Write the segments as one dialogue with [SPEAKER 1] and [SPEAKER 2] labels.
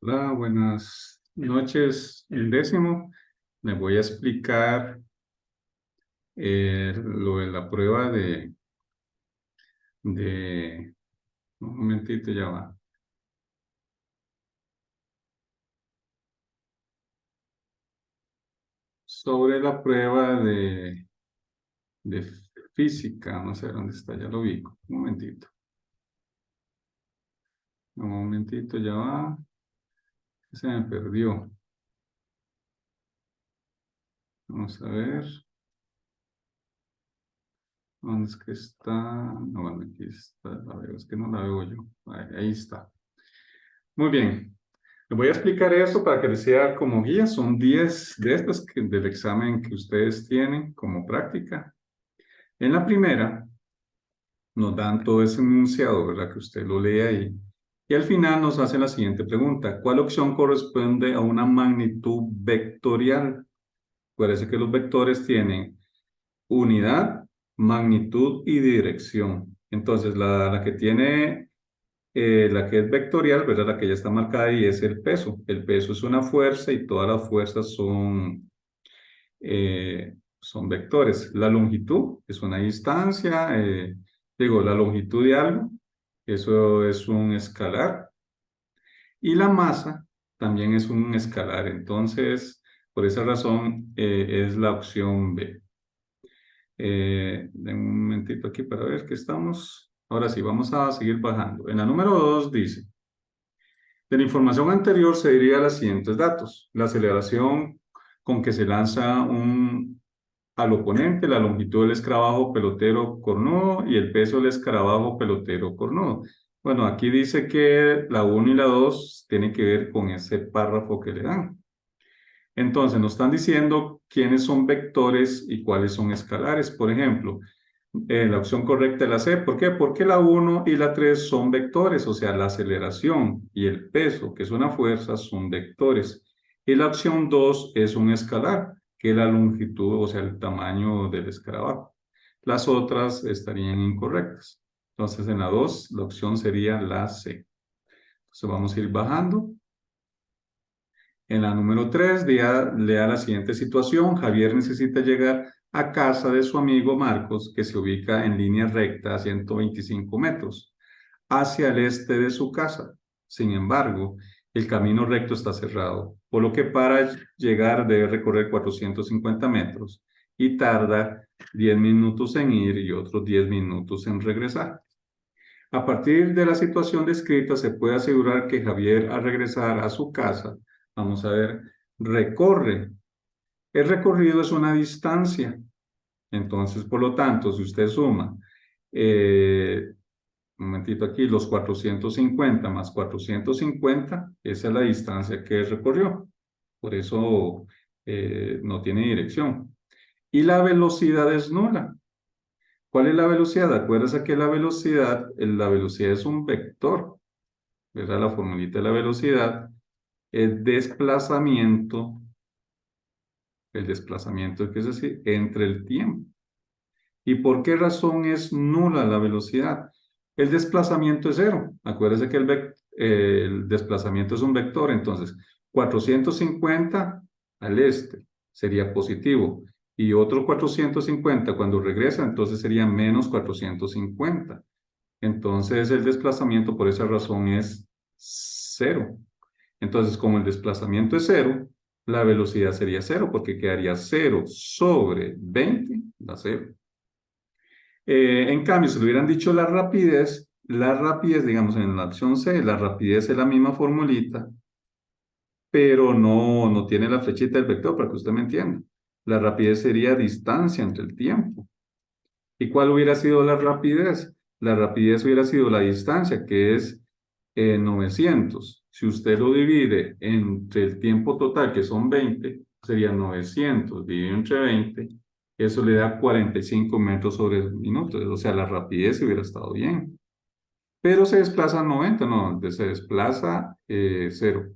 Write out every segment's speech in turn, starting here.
[SPEAKER 1] Hola, buenas noches. El décimo, me voy a explicar lo de la prueba de, un momentito, ya va. Sobre la prueba de física, no sé dónde está, ya lo ubico. Un momentito, ya va. Se me perdió. Vamos a ver. ¿Dónde es que está? No, bueno, aquí está. La veo, es que no la veo yo. Ahí está. Muy bien. Les voy a explicar eso para que les sea como guía. Son 10 de estas del examen que ustedes tienen como práctica. En la primera nos dan todo ese enunciado, ¿verdad? Que usted lo lee ahí. Y al final nos hace la siguiente pregunta. ¿Cuál opción corresponde a una magnitud vectorial? Parece que los vectores tienen unidad, magnitud y dirección. Entonces, la que tiene la que es vectorial, ¿verdad? La que ya está marcada ahí es el peso. El peso es una fuerza y todas las fuerzas son vectores. La longitud es una distancia, la longitud de algo, eso es un escalar. Y la masa también es un escalar. Entonces, por esa razón, es la opción B. Den un momentito aquí para ver que estamos. Ahora sí, vamos a seguir bajando. En la número 2 dice. De la información anterior se deriva los siguientes datos. La aceleración con que se lanza al oponente, la longitud del escarabajo pelotero cornudo y el peso del escarabajo pelotero cornudo. Bueno, aquí dice que la 1 y la 2 tienen que ver con ese párrafo que le dan. Entonces, nos están diciendo quiénes son vectores y cuáles son escalares. Por ejemplo, la opción correcta es la C. ¿Por qué? Porque la 1 y la 3 son vectores, o sea, la aceleración y el peso, que es una fuerza, son vectores. Y la opción 2 es un escalar, que es la longitud, o sea, el tamaño del escarabajo. Las otras estarían incorrectas. Entonces, en la 2, la opción sería la C. Entonces, vamos a ir bajando. En la número 3, lea la siguiente situación. Javier necesita llegar a casa de su amigo Marcos, que se ubica en línea recta a 125 metros, hacia el este de su casa. Sin embargo, el camino recto está cerrado, por lo que para llegar debe recorrer 450 metros y tarda 10 minutos en ir y otros 10 minutos en regresar. A partir de la situación descrita, se puede asegurar que Javier, al regresar a su casa, vamos a ver, recorre. El recorrido es una distancia. Entonces, por lo tanto, si usted suma, un momentito aquí, los 450 más 450, esa es la distancia que recorrió. Por eso no tiene dirección. Y la velocidad es nula. ¿Cuál es la velocidad? Acuérdense que la velocidad es un vector, ¿verdad? La formulita de la velocidad es desplazamiento, el desplazamiento, que es decir, entre el tiempo. ¿Y por qué razón es nula la velocidad? El desplazamiento es cero. Acuérdense que el desplazamiento es un vector, entonces 450 al este sería positivo y otro 450 cuando regresa, entonces sería menos 450. Entonces el desplazamiento por esa razón es cero. Entonces, como el desplazamiento es cero, la velocidad sería cero porque quedaría 0 sobre 20, da 0. En cambio, si le hubieran dicho la rapidez, digamos, en la opción C, la rapidez es la misma formulita, pero no tiene la flechita del vector para que usted me entienda. La rapidez sería distancia entre el tiempo. ¿Y cuál hubiera sido la rapidez? La rapidez hubiera sido la distancia, que es 900. Si usted lo divide entre el tiempo total, que son 20, sería 900 dividido entre 20. Eso le da 45 metros sobre minutos. O sea, la rapidez hubiera estado bien. Pero se desplaza 90, no, se desplaza 0,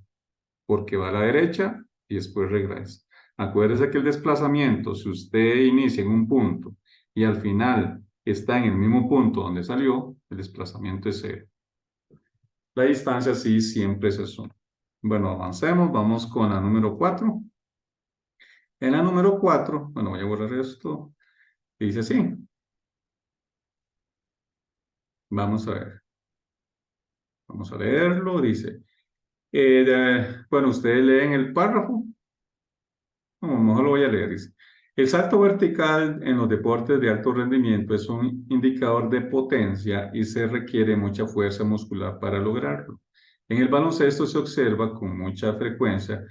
[SPEAKER 1] porque va a la derecha y después regresa. Acuérdese que el desplazamiento, si usted inicia en un punto y al final está en el mismo punto donde salió, el desplazamiento es 0. La distancia sí siempre es eso. Bueno, avancemos, vamos con la número 4. En la número 4, bueno, voy a borrar esto. Dice así. Vamos a ver. Vamos a leerlo. Dice, bueno, ustedes leen el párrafo. No, mejor lo voy a leer. Dice, el salto vertical en los deportes de alto rendimiento es un indicador de potencia y se requiere mucha fuerza muscular para lograrlo. En el baloncesto se observa con mucha frecuencia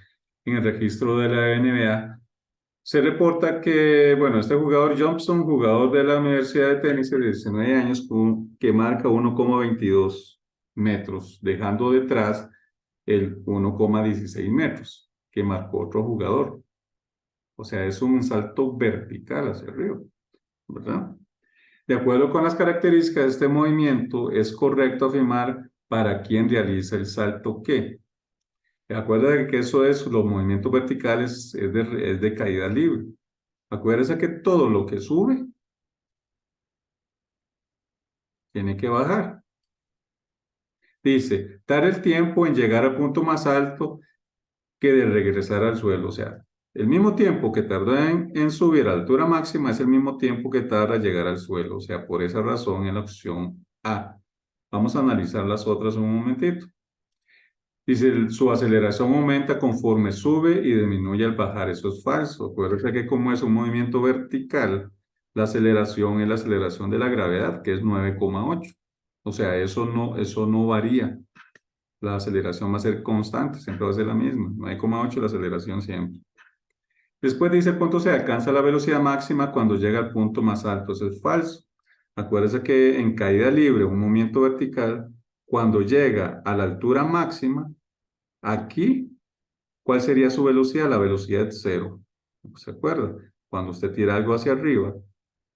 [SPEAKER 1] en el registro de la NBA. Se reporta que, bueno, este jugador Johnson, jugador de la Universidad de Tennessee de 19 años, que marca 1,22 metros, dejando detrás el 1,16 metros que marcó otro jugador. O sea, es un salto vertical hacia arriba, ¿verdad? De acuerdo con las características de este movimiento, es correcto afirmar para quién realiza el salto qué. Acuérdate que eso es, los movimientos verticales es de caída libre. Acuérdese que todo lo que sube tiene que bajar. Dice, dar el tiempo en llegar al punto más alto que de regresar al suelo. O sea, el mismo tiempo que tarda en subir a la altura máxima es el mismo tiempo que tarda en llegar al suelo. O sea, por esa razón en la opción A. Vamos a analizar las otras un momentito. Dice, su aceleración aumenta conforme sube y disminuye al bajar. Eso es falso. Acuérdense que como es un movimiento vertical, la aceleración es la aceleración de la gravedad, que es 9,8. O sea, eso no varía. La aceleración va a ser constante, siempre va a ser la misma. 9,8 la aceleración siempre. Después dice el punto se alcanza la velocidad máxima cuando llega al punto más alto. Eso es falso. Acuérdense que en caída libre, un movimiento vertical, cuando llega a la altura máxima, aquí, ¿cuál sería su velocidad? La velocidad es cero. ¿Se acuerda? Cuando usted tira algo hacia arriba,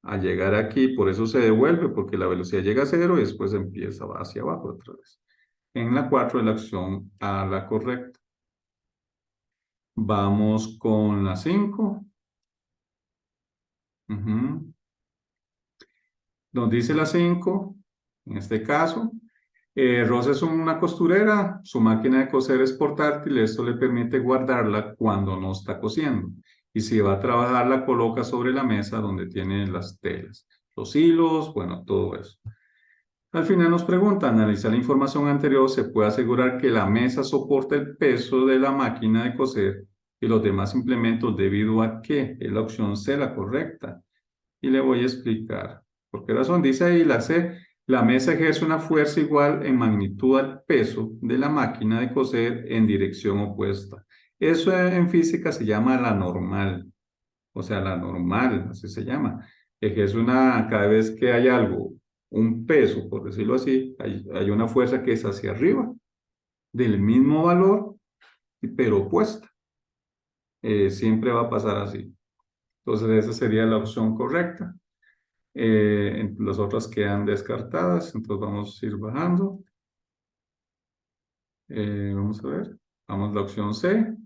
[SPEAKER 1] al llegar aquí, por eso se devuelve, porque la velocidad llega a cero y después empieza hacia abajo otra vez. En la 4 es la opción A, la correcta. Vamos con la 5. Nos dice la 5, en este caso, Rosa es una costurera, su máquina de coser es portátil, esto le permite guardarla cuando no está cosiendo. Y si va a trabajar, la coloca sobre la mesa donde tiene las telas, los hilos, bueno, todo eso. Al final nos pregunta, analizar la información anterior, se puede asegurar que la mesa soporta el peso de la máquina de coser y los demás implementos debido a que es la opción C la correcta. Y le voy a explicar. ¿Por qué razón? Dice ahí la C, la mesa ejerce una fuerza igual en magnitud al peso de la máquina de coser en dirección opuesta. Eso en física se llama la normal. O sea, la normal, así se llama. Ejerce cada vez que hay algo, un peso, por decirlo así, hay una fuerza que es hacia arriba, del mismo valor, pero opuesta. Siempre va a pasar así. Entonces, esa sería la opción correcta. Las otras quedan descartadas, entonces vamos a ir bajando. Vamos a ver, vamos a la opción C.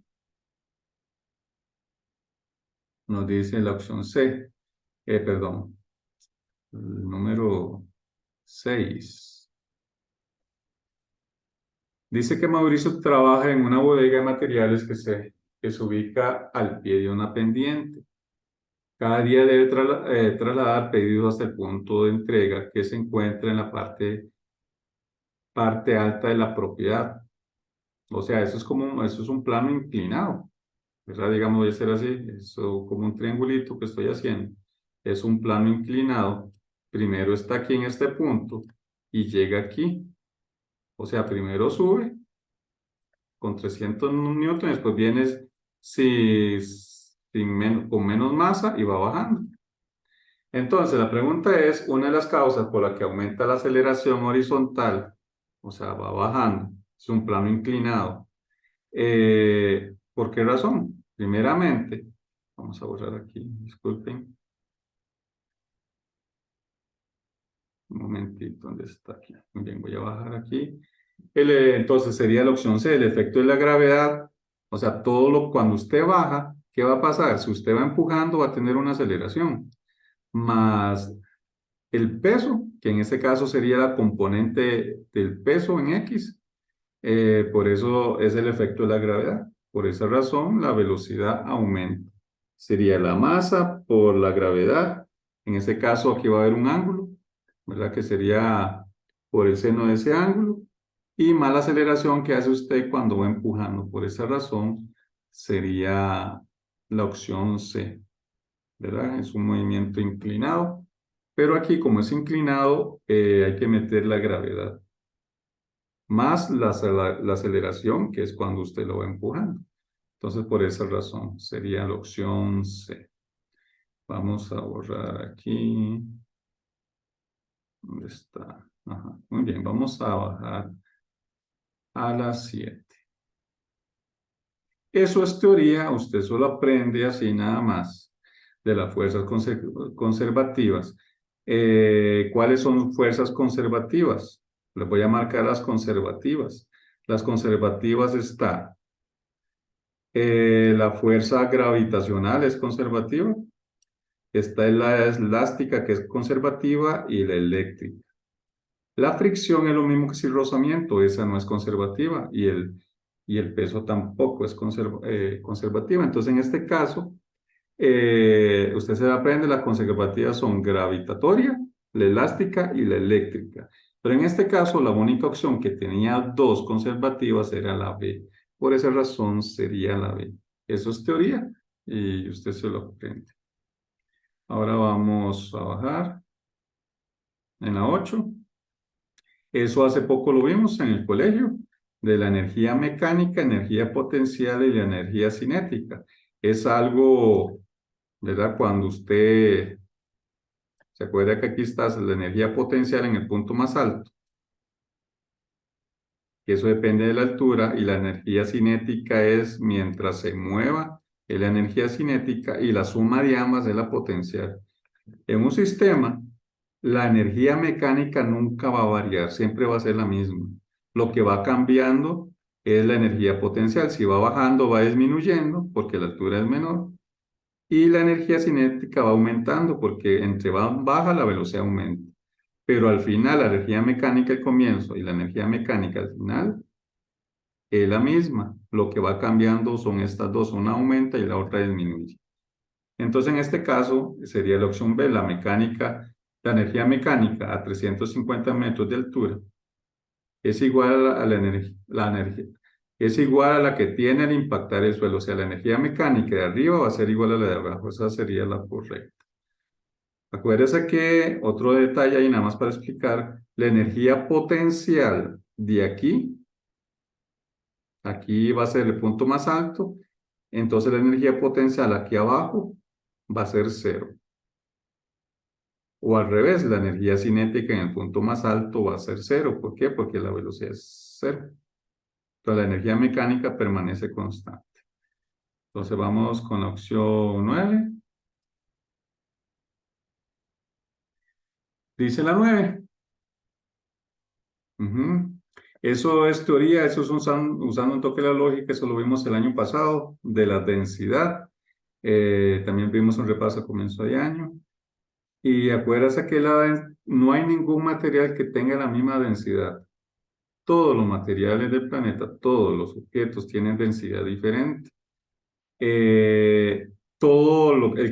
[SPEAKER 1] Nos dice la opción C, perdón, el número 6. Dice que Mauricio trabaja en una bodega de materiales que se ubica al pie de una pendiente. Cada día debe trasladar pedidos hasta el punto de entrega que se encuentra en la parte alta de la propiedad. O sea, eso es un plano inclinado, ¿verdad? Digamos, voy a hacer así, eso como un triangulito que estoy haciendo. Es un plano inclinado. Primero está aquí en este punto y llega aquí. O sea, primero sube con 300 newtons, después vienes con menos masa y va bajando. Entonces, la pregunta es, una de las causas por la que aumenta la aceleración horizontal, o sea, va bajando, es un plano inclinado. ¿Por qué razón? Primeramente, vamos a borrar aquí, disculpen. Un momentito, ¿dónde está aquí? Muy bien, voy a bajar aquí. Entonces sería la opción C, el efecto de la gravedad. O sea, cuando usted baja, ¿qué va a pasar? Si usted va empujando, va a tener una aceleración. Más el peso, que en este caso sería la componente del peso en X, Por eso es el efecto de la gravedad. Por esa razón, la velocidad aumenta. Sería la masa por la gravedad. En este caso, aquí va a haber un ángulo, ¿verdad? Que sería por el seno de ese ángulo. Y más la aceleración que hace usted cuando va empujando. Por esa razón, sería la opción C, ¿verdad? Es un movimiento inclinado. Pero aquí, como es inclinado, hay que meter la gravedad más la aceleración, que es cuando usted lo va empujando. Entonces, por esa razón, sería la opción C. Vamos a borrar aquí. ¿Dónde está? Ajá. Muy bien, vamos a bajar a las 7. Eso es teoría, usted solo aprende así nada más de las fuerzas conservativas. ¿Cuáles son fuerzas conservativas? Les voy a marcar las conservativas. Las conservativas está la fuerza gravitacional es conservativa, está la elástica que es conservativa y la eléctrica. La fricción es lo mismo que si el rozamiento, esa no es conservativa y el peso tampoco es conservativa. Entonces, en este caso, usted se aprende, las conservativas son gravitatoria, la elástica y la eléctrica. Pero en este caso, la única opción que tenía dos conservativas era la B. Por esa razón sería la B. Eso es teoría y usted se lo aprende. Ahora vamos a bajar en la 8. Eso hace poco lo vimos en el colegio, de la energía mecánica, energía potencial y la energía cinética. Es algo, ¿verdad? Cuando usted se acuerda que aquí está la energía potencial en el punto más alto, que eso depende de la altura, y la energía cinética es mientras se mueva, es la energía cinética, y la suma de ambas es la potencial. En un sistema, la energía mecánica nunca va a variar, siempre va a ser la misma. Lo que va cambiando es la energía potencial. Si va bajando, va disminuyendo porque la altura es menor. Y la energía cinética va aumentando porque entre va baja la velocidad aumenta. Pero al final, la energía mecánica al comienzo y la energía mecánica al final es la misma. Lo que va cambiando son estas dos, una aumenta y la otra disminuye. Entonces, en este caso, sería la opción B, la mecánica, la energía mecánica a 350 metros de altura es igual a la energía, es igual a la que tiene al impactar el suelo. O sea, la energía mecánica de arriba va a ser igual a la de abajo. Esa sería la correcta. Acuérdese que otro detalle ahí, nada más para explicar, la energía potencial de aquí va a ser el punto más alto, entonces la energía potencial aquí abajo va a ser cero. O al revés, la energía cinética en el punto más alto va a ser cero. ¿Por qué? Porque la velocidad es cero. Entonces la energía mecánica permanece constante. Entonces vamos con la opción 9. Dice la 9. Eso es teoría, eso es usando un toque de la lógica, eso lo vimos el año pasado, de la densidad. También vimos un repaso a comienzo de año. Y acuérdense que no hay ningún material que tenga la misma densidad. Todos los materiales del planeta, todos los objetos tienen densidad diferente. El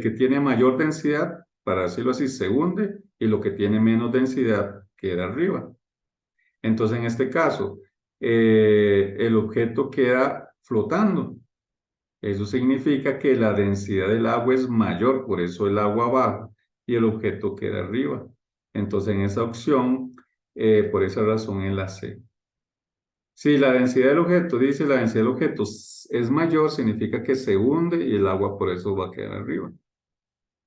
[SPEAKER 1] que tiene mayor densidad, para decirlo así, se hunde y lo que tiene menos densidad queda arriba. Entonces, en este caso, el objeto queda flotando. Eso significa que la densidad del agua es mayor, por eso el agua baja y el objeto queda arriba. Entonces, en esa opción, por esa razón, es la C. Si la densidad del objeto, dice la densidad del objeto es mayor, significa que se hunde y el agua por eso va a quedar arriba.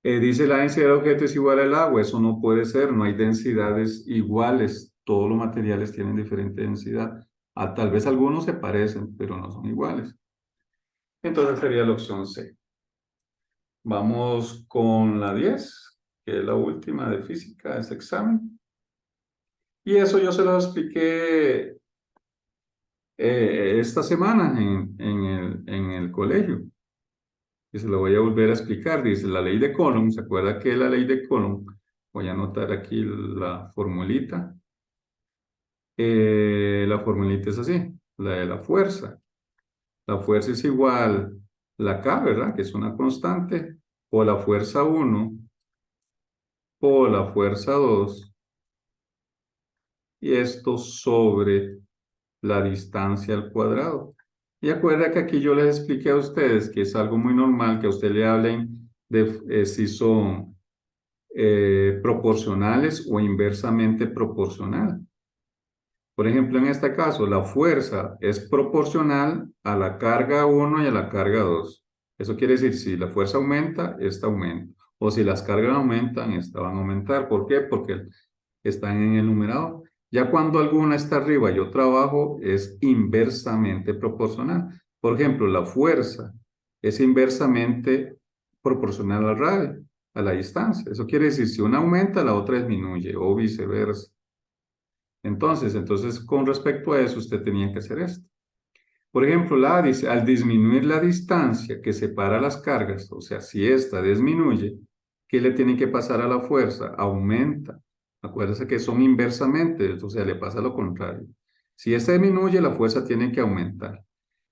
[SPEAKER 1] Dice la densidad del objeto es igual al agua, eso no puede ser, no hay densidades iguales, todos los materiales tienen diferente densidad. Tal vez algunos se parecen, pero no son iguales. Entonces sería la opción C. Vamos con la 10, que es la última de física de ese examen. Y eso yo se lo expliqué esta semana en el colegio. Y se lo voy a volver a explicar. Dice la ley de Coulomb. ¿Se acuerda que la ley de Coulomb? Voy a anotar aquí la formulita. La formulita es así. la de la fuerza. La fuerza es igual la K, ¿verdad? Que es una constante, o la fuerza 1, o la fuerza 2, y esto sobre la distancia al cuadrado. Y acuerda que aquí yo les expliqué a ustedes que es algo muy normal que a usted le hablen de si son proporcionales o inversamente proporcional. Por ejemplo, en este caso, la fuerza es proporcional a la carga 1 y a la carga 2. Eso quiere decir, si la fuerza aumenta, esta aumenta. O si las cargas aumentan, esta van a aumentar. ¿Por qué? Porque están en el numerador. Ya cuando alguna está arriba y otra abajo, es inversamente proporcional. Por ejemplo, la fuerza es inversamente proporcional al radio, a la distancia. Eso quiere decir, si una aumenta, la otra disminuye, o viceversa. Entonces, con respecto a eso, usted tenía que hacer esto. Por ejemplo, al disminuir la distancia que separa las cargas, o sea, si esta disminuye, ¿qué le tiene que pasar a la fuerza? Aumenta. Acuérdese que son inversamente, o sea, le pasa lo contrario. Si esta disminuye, la fuerza tiene que aumentar.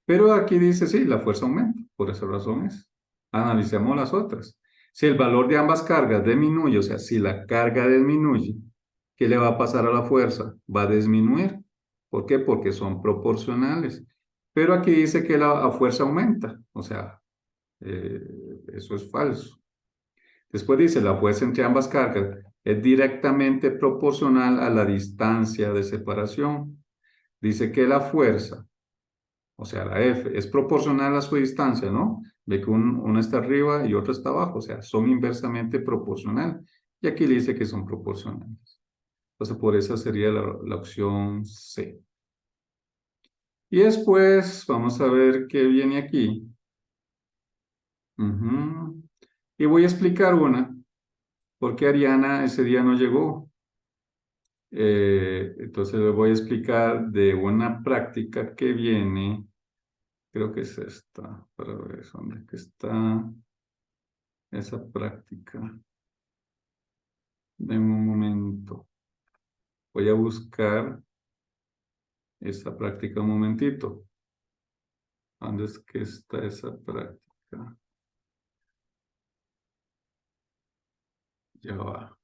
[SPEAKER 1] Pero aquí dice, sí, la fuerza aumenta, por esa razón es. Analicemos las otras. Si el valor de ambas cargas disminuye, o sea, si la carga disminuye, ¿qué le va a pasar a la fuerza? Va a disminuir. ¿Por qué? Porque son proporcionales. Pero aquí dice que la fuerza aumenta, o sea, eh, eso es falso. Después dice, la fuerza entre ambas cargas es directamente proporcional a la distancia de separación. Dice que la fuerza, o sea, la F, es proporcional a su distancia, ¿no? Ve que uno está arriba y otro está abajo, o sea, son inversamente proporcional. Y aquí le dice que son proporcionales. Entonces, por eso sería la opción C. Y después, vamos a ver qué viene aquí. Y voy a explicar una, porque Ariana ese día no llegó. Entonces, les voy a explicar de una práctica que viene, creo que es esta, para ver dónde que está esa práctica. Denme un momento. Voy a buscar esa práctica un momentito. ¿Dónde es que está esa práctica? Ya va.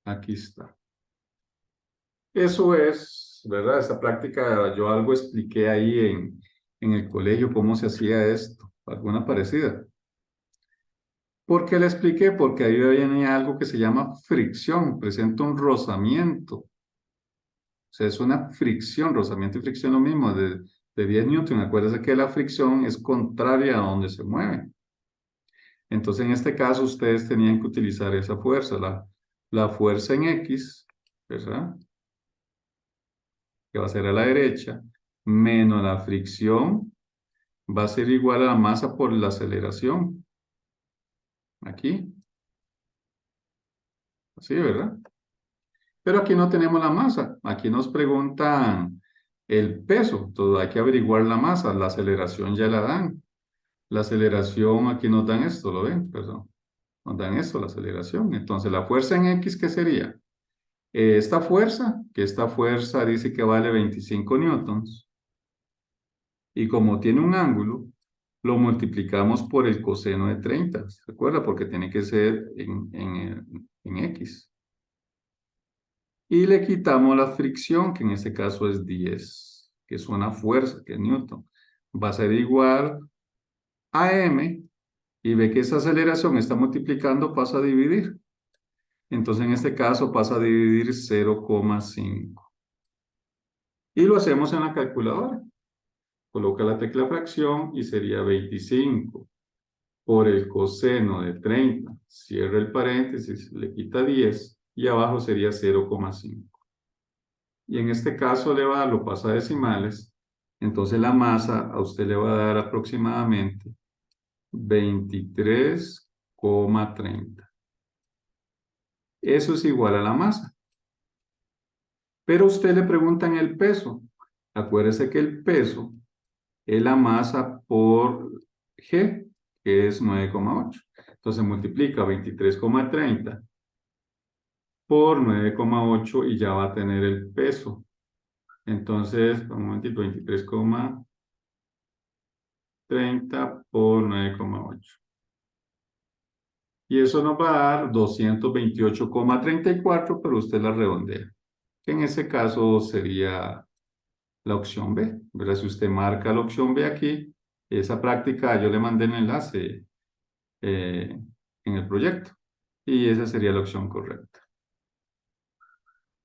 [SPEAKER 1] Aquí está. Eso es, ¿verdad? Esa práctica, yo algo expliqué ahí en el colegio cómo se hacía esto, alguna parecida. ¿Por qué le expliqué? Porque ahí viene algo que se llama fricción, presenta un rozamiento. O sea, es una fricción, rozamiento y fricción lo mismo, de 10 newton. Acuérdense que la fricción es contraria a donde se mueve. Entonces, en este caso, ustedes tenían que utilizar esa fuerza, la fuerza en X, ¿verdad? Que va a ser a la derecha, menos la fricción, va a ser igual a la masa por la aceleración. Aquí. Así, ¿verdad? Pero aquí no tenemos la masa. Aquí nos preguntan el peso. Entonces hay que averiguar la masa. La aceleración ya la dan. La aceleración, aquí nos dan esto, ¿lo ven? Perdón. Nos dan esto, la aceleración. Entonces la fuerza en X, ¿qué sería? Esta fuerza, que esta fuerza dice que vale 25 newtons. Y como tiene un ángulo, lo multiplicamos por el coseno de 30. ¿Se acuerda? Porque tiene que ser en X. Y le quitamos la fricción, que en este caso es 10, que es una fuerza, que es Newton. Va a ser igual a M, y ve que esa aceleración está multiplicando, pasa a dividir. Entonces, en este caso, pasa a dividir 0,5. Y lo hacemos en la calculadora. Coloca la tecla fracción y sería 25 por el coseno de 30. Cierra el paréntesis, le quita 10 y abajo sería 0,5. Y en este caso lo pasa a decimales, entonces la masa a usted le va a dar aproximadamente 23,30. Eso es igual a la masa. Pero a usted le preguntan el peso. Acuérdese que el peso es la masa por G, que es 9,8. Entonces multiplica 23,30 por 9,8 y ya va a tener el peso. Entonces, un momentito, 23,30 por 9,8. Y eso nos va a dar 228,34, pero usted la redondea. Que en ese caso sería la opción B, ¿verdad? Si usted marca la opción B aquí, esa práctica yo le mandé el enlace en el proyecto. Y esa sería la opción correcta.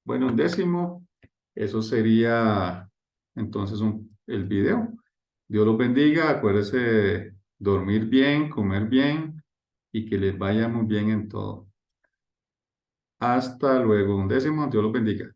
[SPEAKER 1] Bueno, un décimo, eso sería entonces el video. Dios los bendiga, acuérdese de dormir bien, comer bien y que les vaya muy bien en todo. Hasta luego, un décimo, Dios los bendiga.